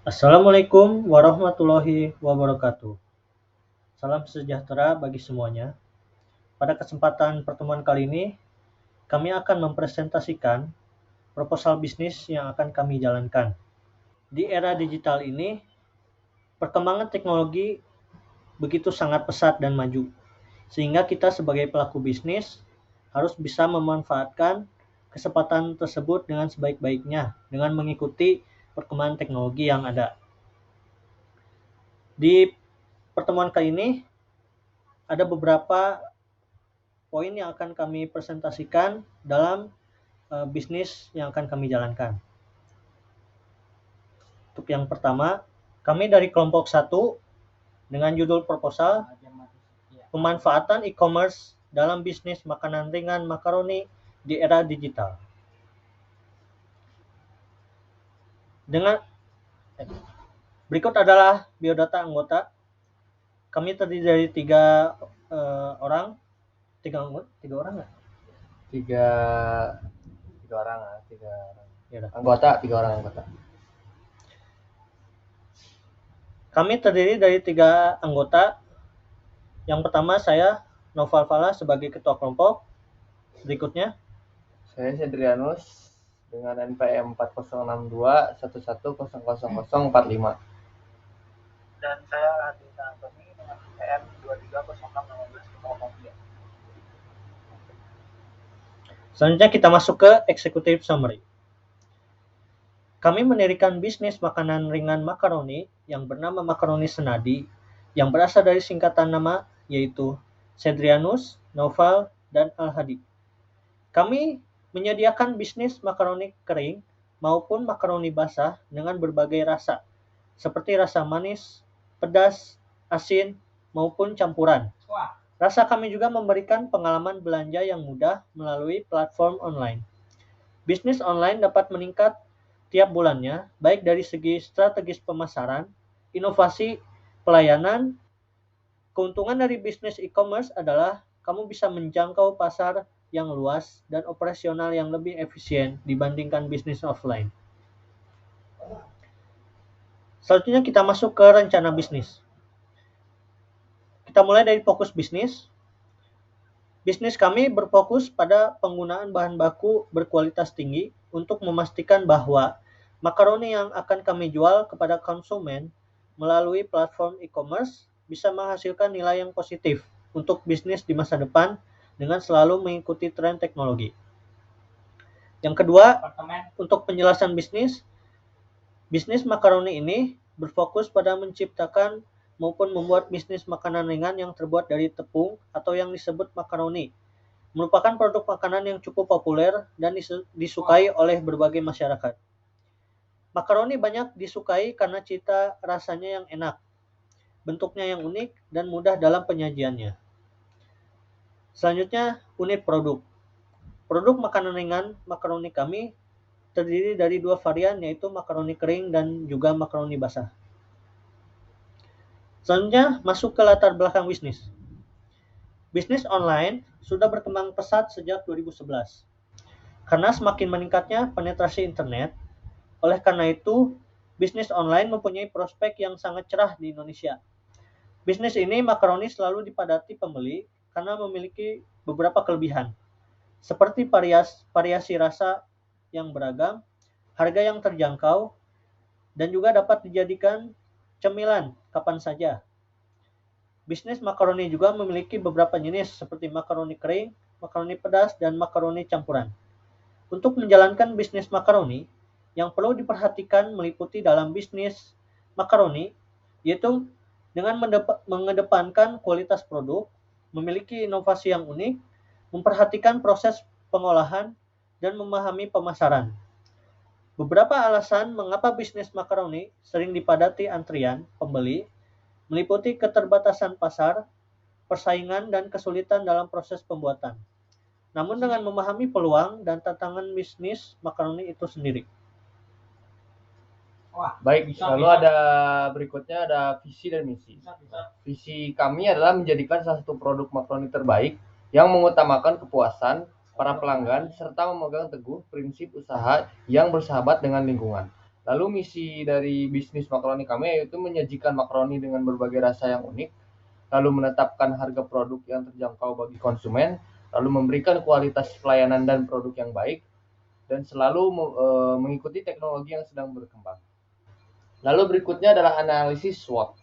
Assalamualaikum warahmatullahi wabarakatuh. Salam sejahtera bagi semuanya. Pada kesempatan pertemuan kali ini, kami akan mempresentasikan proposal bisnis yang akan kami jalankan. Di era digital ini, perkembangan teknologi begitu sangat pesat dan maju, sehingga kita sebagai pelaku bisnis harus bisa memanfaatkan kesempatan tersebut dengan sebaik-baiknya dengan mengikuti perkembangan teknologi yang ada. Di pertemuan kali ini ada beberapa poin yang akan kami presentasikan dalam bisnis yang akan kami jalankan. Untuk yang pertama, kami dari kelompok 1 dengan judul proposal pemanfaatan e-commerce dalam bisnis makanan ringan makaroni di era digital. Dengan berikut adalah biodata anggota. Kami terdiri dari tiga orang tiga orang anggota. Kami terdiri dari 3 anggota. Yang pertama saya Noval Fala sebagai ketua kelompok. Berikutnya saya Cedrianus dengan NPM 406211000045. Dan saya Adina Antoni dengan NPM 23061643. Selanjutnya kita masuk ke executive summary. Kami mendirikan bisnis makanan ringan makaroni yang bernama Makaroni Senadi yang berasal dari singkatan nama yaitu Cedrianus, Noval, dan Al-Hadi. Kami menyediakan bisnis makaroni kering maupun makaroni basah dengan berbagai rasa, seperti rasa manis, pedas, asin, maupun campuran. Rasa kami juga memberikan pengalaman belanja yang mudah melalui platform online. Bisnis online dapat meningkat tiap bulannya, baik dari segi strategis pemasaran, inovasi, pelayanan. Keuntungan dari bisnis e-commerce adalah kamu bisa menjangkau pasar yang luas dan operasional yang lebih efisien dibandingkan bisnis offline. Selanjutnya kita masuk ke rencana bisnis. Kita mulai dari fokus bisnis. Bisnis kami berfokus pada penggunaan bahan baku berkualitas tinggi untuk memastikan bahwa makaroni yang akan kami jual kepada konsumen melalui platform e-commerce bisa menghasilkan nilai yang positif untuk bisnis di masa depan dengan selalu mengikuti tren teknologi. Yang kedua, untuk penjelasan bisnis makaroni ini berfokus pada menciptakan maupun membuat bisnis makanan ringan yang terbuat dari tepung atau yang disebut makaroni. Merupakan produk makanan yang cukup populer dan disukai oleh berbagai masyarakat. Makaroni banyak disukai karena cita rasanya yang enak, bentuknya yang unik, dan mudah dalam penyajiannya. Selanjutnya, unit produk. Produk makanan ringan makaroni kami terdiri dari 2 varian, yaitu makaroni kering dan juga makaroni basah. Selanjutnya, masuk ke latar belakang bisnis. Bisnis online sudah berkembang pesat sejak 2011. Karena semakin meningkatnya penetrasi internet, oleh karena itu, bisnis online mempunyai prospek yang sangat cerah di Indonesia. Bisnis ini makaroni selalu dipadati pembeli karena memiliki beberapa kelebihan, seperti variasi rasa yang beragam, harga yang terjangkau, dan juga dapat dijadikan cemilan kapan saja. Bisnis makaroni juga memiliki beberapa jenis seperti makaroni kering, makaroni pedas, dan makaroni campuran. Untuk menjalankan bisnis makaroni, yang perlu diperhatikan meliputi dalam bisnis makaroni, yaitu dengan mengedepankan kualitas produk, memiliki inovasi yang unik, memperhatikan proses pengolahan, dan memahami pemasaran. Beberapa alasan mengapa bisnis makaroni sering dipadati antrian pembeli meliputi keterbatasan pasar, persaingan, dan kesulitan dalam proses pembuatan. Namun dengan memahami peluang dan tantangan bisnis makaroni itu sendiri. Baik, lalu ada berikutnya ada visi dan misi. Visi kami adalah menjadikan salah satu produk makaroni terbaik yang mengutamakan kepuasan para pelanggan serta memegang teguh prinsip usaha yang bersahabat dengan lingkungan. Lalu misi dari bisnis makaroni kami yaitu menyajikan makaroni dengan berbagai rasa yang unik, lalu menetapkan harga produk yang terjangkau bagi konsumen, lalu memberikan kualitas pelayanan dan produk yang baik, dan selalu mengikuti teknologi yang sedang berkembang. Lalu berikutnya adalah analisis SWOT.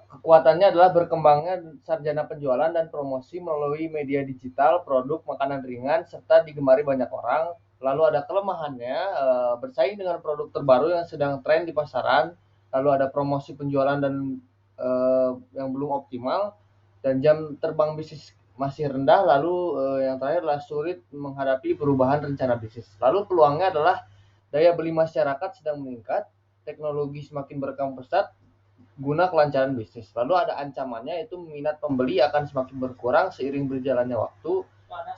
Kekuatannya adalah berkembangnya sarjana penjualan dan promosi melalui media digital, produk makanan ringan, serta digemari banyak orang. Lalu ada kelemahannya, bersaing dengan produk terbaru yang sedang tren di pasaran. Lalu ada promosi penjualan dan yang belum optimal, dan jam terbang bisnis masih rendah. Lalu yang terakhir adalah sulit menghadapi perubahan rencana bisnis. Lalu peluangnya adalah daya beli masyarakat sedang meningkat, teknologi semakin berkembang pesat guna kelancaran bisnis. Lalu ada ancamannya, yaitu minat pembeli akan semakin berkurang seiring berjalannya waktu,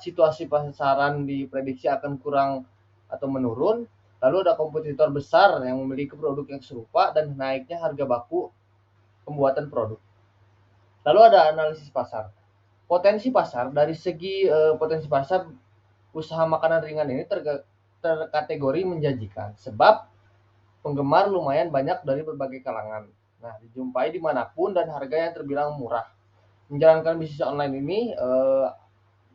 situasi pasaran diprediksi akan kurang atau menurun, lalu ada kompetitor besar yang memiliki produk yang serupa, dan naiknya harga baku pembuatan produk. Lalu ada analisis pasar. Potensi pasar, dari segi potensi pasar, usaha makanan ringan ini terkategori menjanjikan, sebab penggemar lumayan banyak dari berbagai kalangan. Nah, dijumpai dimanapun dan harga yang terbilang murah. Menjalankan bisnis online ini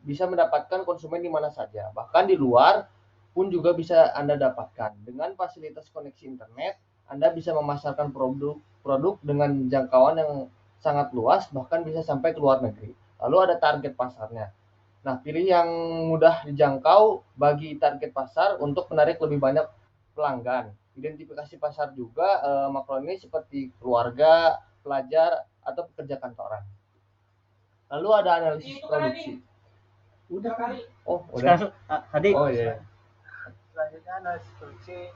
bisa mendapatkan konsumen di mana saja, bahkan di luar pun juga bisa Anda dapatkan. Dengan fasilitas koneksi internet, Anda bisa memasarkan produk dengan jangkauan yang sangat luas, bahkan bisa sampai ke luar negeri. Lalu ada target pasarnya. Nah, pilih yang mudah dijangkau bagi target pasar untuk menarik lebih banyak pelanggan. Identifikasi pasar juga, makaroni seperti keluarga, pelajar, atau pekerja kantoran. Lalu ada analisis produksi. Udah kan? Oh, udah. Sekarang Hadi. Oh iya. Selanjutnya analisis produksi.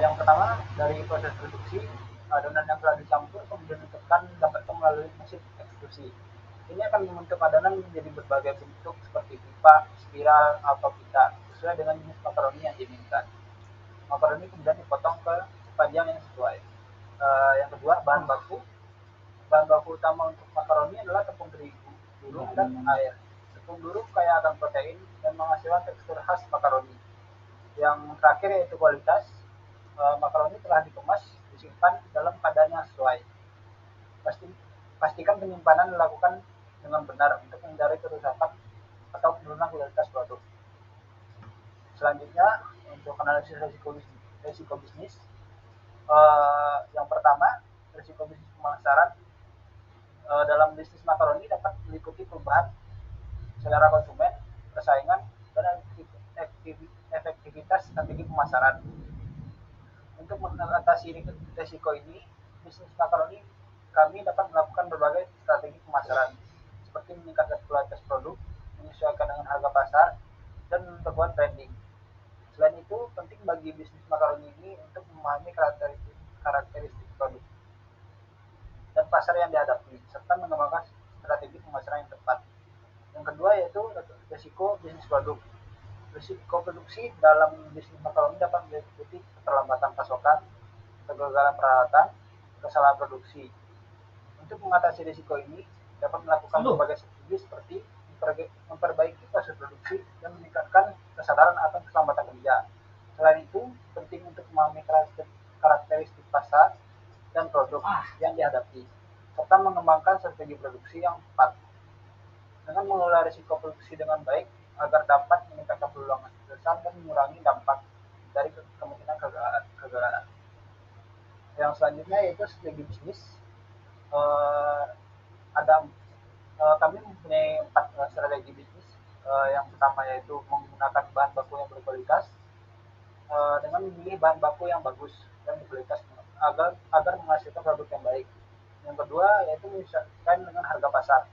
Yang pertama dari proses produksi, adonan yang telah dicampur kemudian ditekan dapat melalui mesin ekstrusi. Ini akan membentuk adonan menjadi berbagai bentuk seperti pipa, spiral, atau pita sesuai dengan jenis makaroni yang diinginkan. Makaroni kemudian dipotong ke panjang yang sesuai. Yang kedua, bahan baku. Bahan baku utama untuk makaroni adalah tepung terigu, durum, dan air. Tepung durum kaya akan protein dan menghasilkan tekstur khas makaroni. Yang terakhir yaitu kualitas. Makaroni telah dikemas, disimpan dalam keadaan yang sesuai. Pastikan penyimpanan dilakukan dengan benar untuk menghindari kerusakan atau penurunan kualitas produk. Selanjutnya, untuk analisis risiko bisnis. Yang pertama, risiko bisnis pemasaran. Dalam bisnis makaroni dapat meliputi perubahan selera konsumen, persaingan, dan efektivitas strategi pemasaran. Untuk mengatasi risiko ini, bisnis makaroni kami dapat melakukan berbagai strategi pemasaran, seperti meningkatkan kualitas produk, menyesuaikan dengan harga pasar, dan memperkuat branding. Selain itu, penting bagi bisnis makaroni ini untuk memahami karakteristik produk dan pasar yang dihadapi, serta mengembangkan strategi pemasaran yang tepat. Yang kedua yaitu risiko bisnis produk. Risiko produksi dalam bisnis makaroni dapat meliputi keterlambatan pasokan, kegagalan peralatan, kesalahan produksi. Untuk mengatasi risiko ini, dapat melakukan berbagai strategi seperti memperbaiki proses produksi dan meningkatkan kesadaran akan keselamatan kerja. Selain itu, penting untuk memahami karakteristik pasar dan produk yang dihadapi, serta mengembangkan strategi produksi yang tepat. Dengan mengelola risiko produksi dengan baik agar dapat meningkatkan peluang besar dan mengurangi dampak dari kemungkinan kegagalan. Yang selanjutnya yaitu strategi bisnis. Kami mempunyai 4 strategi bisnis. Yang pertama yaitu menggunakan bahan baku yang berkualitas dengan memilih bahan baku yang bagus dan berkualitas agar menghasilkan produk yang baik. Yang kedua yaitu menyesuaikan dengan harga pasar.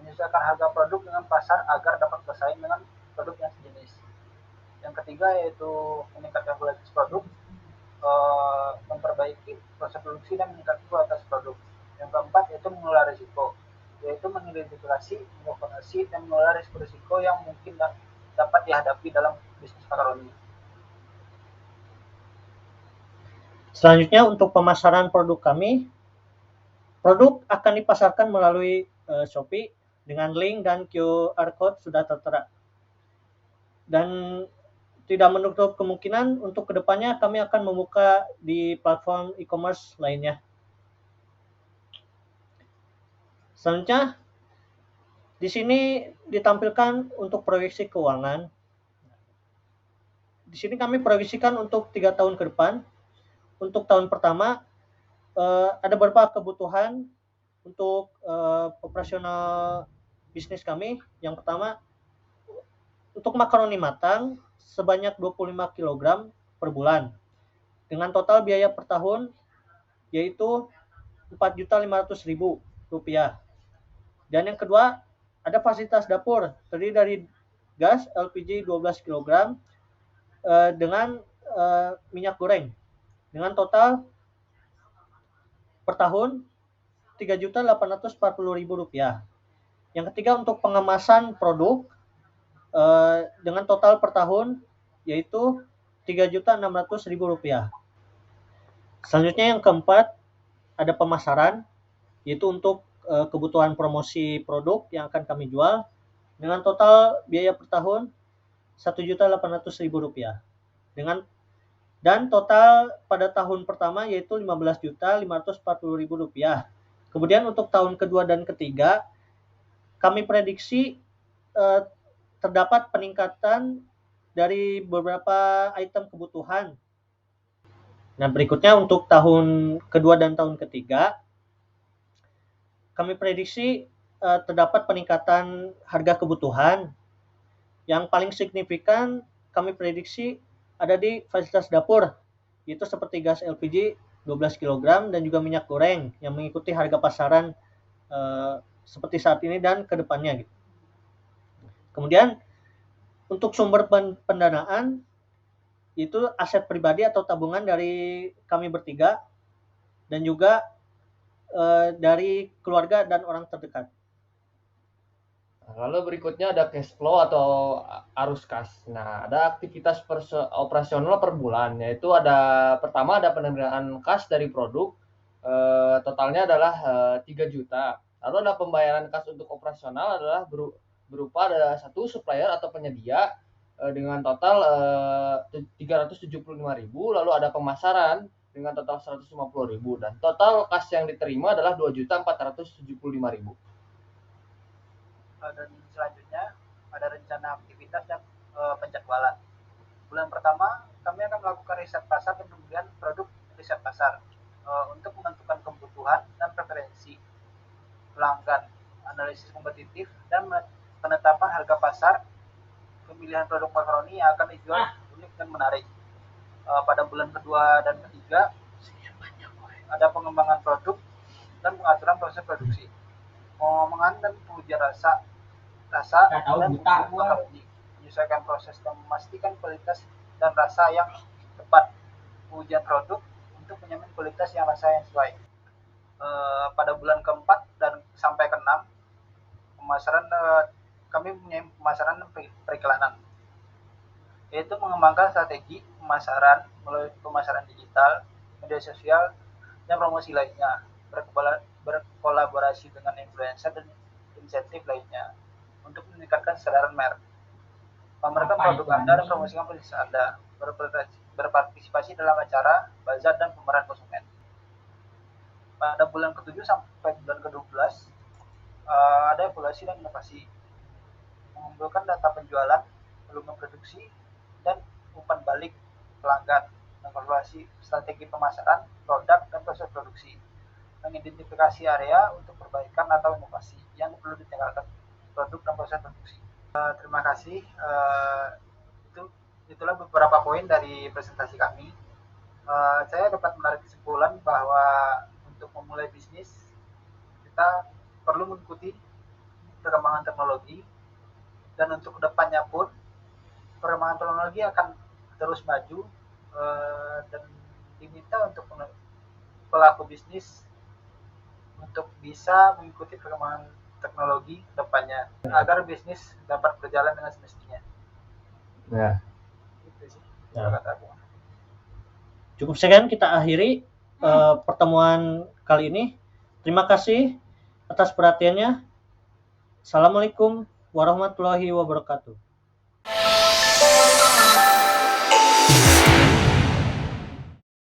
Menyesuaikan harga produk dengan pasar agar dapat bersaing dengan produk yang sejenis. Yang ketiga yaitu meningkatkan kualitas produk, memperbaiki proses produksi dan meningkatkan kualitas produk. Yang keempat yaitu mengelola risiko, yaitu mengidentifikasi, mengevaluasi, dan mengelola risiko-risiko yang mungkin dapat dihadapi dalam bisnis makaroni. Selanjutnya untuk pemasaran produk kami, produk akan dipasarkan melalui Shopee dengan link dan QR code sudah tertera. Dan tidak menutup kemungkinan untuk kedepannya kami akan membuka di platform e-commerce lainnya. Selanjutnya, di sini ditampilkan untuk proyeksi keuangan. Di sini kami proyeksikan untuk 3 tahun ke depan. Untuk tahun pertama, ada beberapa kebutuhan untuk operasional bisnis kami. Yang pertama, untuk makaroni matang sebanyak 25 kg per bulan dengan total biaya per tahun yaitu Rp4.500.000. Dan yang kedua, ada fasilitas dapur terdiri dari gas LPG 12 kg dengan minyak goreng dengan total per tahun Rp3.840.000. Yang ketiga, untuk pengemasan produk dengan total per tahun yaitu Rp3.600.000. Selanjutnya yang keempat, ada pemasaran yaitu untuk kebutuhan promosi produk yang akan kami jual dengan total biaya per tahun Rp1.800.000 dan total pada tahun pertama yaitu Rp15.540.000. Kemudian untuk tahun kedua dan ketiga kami prediksi terdapat peningkatan dari beberapa item kebutuhan. Nah, berikutnya untuk tahun kedua dan tahun ketiga kami prediksi terdapat peningkatan harga kebutuhan. Yang paling signifikan kami prediksi ada di fasilitas dapur, yaitu seperti gas LPG 12 kg dan juga minyak goreng yang mengikuti harga pasaran seperti saat ini dan ke depannya. Kemudian untuk sumber pendanaan itu aset pribadi atau tabungan dari kami bertiga dan juga dari keluarga dan orang terdekat. Lalu berikutnya ada cash flow atau arus kas. Nah, ada aktivitas operasional per bulan, yaitu pertama ada penerimaan kas dari produk, totalnya adalah 3 juta. Lalu ada pembayaran kas untuk operasional adalah berupa ada satu supplier atau penyedia dengan total 375.000, lalu ada pemasaran dengan total 150.000 dan total kas yang diterima adalah 2.475.000. Dan selanjutnya ada rencana aktivitas dan penjadwalan. Bulan pertama kami akan melakukan riset pasar dan kemudian produk riset pasar untuk menentukan kebutuhan dan preferensi pelanggan, analisis kompetitif dan penetapan harga pasar, pemilihan produk makaroni yang akan dijual unik dan menarik. Pada bulan kedua dan ketiga ada pengembangan produk dan pengaturan proses produksi, pengembangan dan pengujian rasa dan makaroni, menyesuaikan proses dan memastikan kualitas dan rasa yang tepat, pengujian produk untuk menjamin kualitas yang rasa yang sesuai. Pada bulan keempat dan sampai ke-6 pemasaran, kami mempunyai pemasaran dan periklanan, yaitu mengembangkan strategi pemasaran melalui pemasaran digital, media sosial, dan promosi lainnya, berkolaborasi dengan influencer dan insentif lainnya untuk meningkatkan kesadaran merek, pamerkan produk Anda dan promosikan bisnis Anda, berpartisipasi dalam acara, bazar, dan pemeran konsumen. Pada bulan ke-7 sampai bulan ke-12 ada evaluasi dan inovasi, mengumpulkan data penjualan, volume produksi, dan umpan balik pelanggan, mengevaluasi strategi pemasaran, produk, dan proses produksi, mengidentifikasi area untuk perbaikan atau inovasi yang perlu ditingkatkan produk dan proses produksi. Terima kasih. Itulah beberapa poin dari presentasi kami. Saya dapat menarik kesimpulan bahwa untuk memulai bisnis kita perlu mengikuti perkembangan teknologi, dan untuk kedepannya pun perkembangan teknologi akan terus maju, dan diminta untuk pelaku bisnis untuk bisa mengikuti perkembangan teknologi kedepannya agar bisnis dapat berjalan dengan semestinya. Ya. Itu sih. Cukup sekian kita akhiri pertemuan kali ini. Terima kasih atas perhatiannya. Assalamualaikum warahmatullahi wabarakatuh.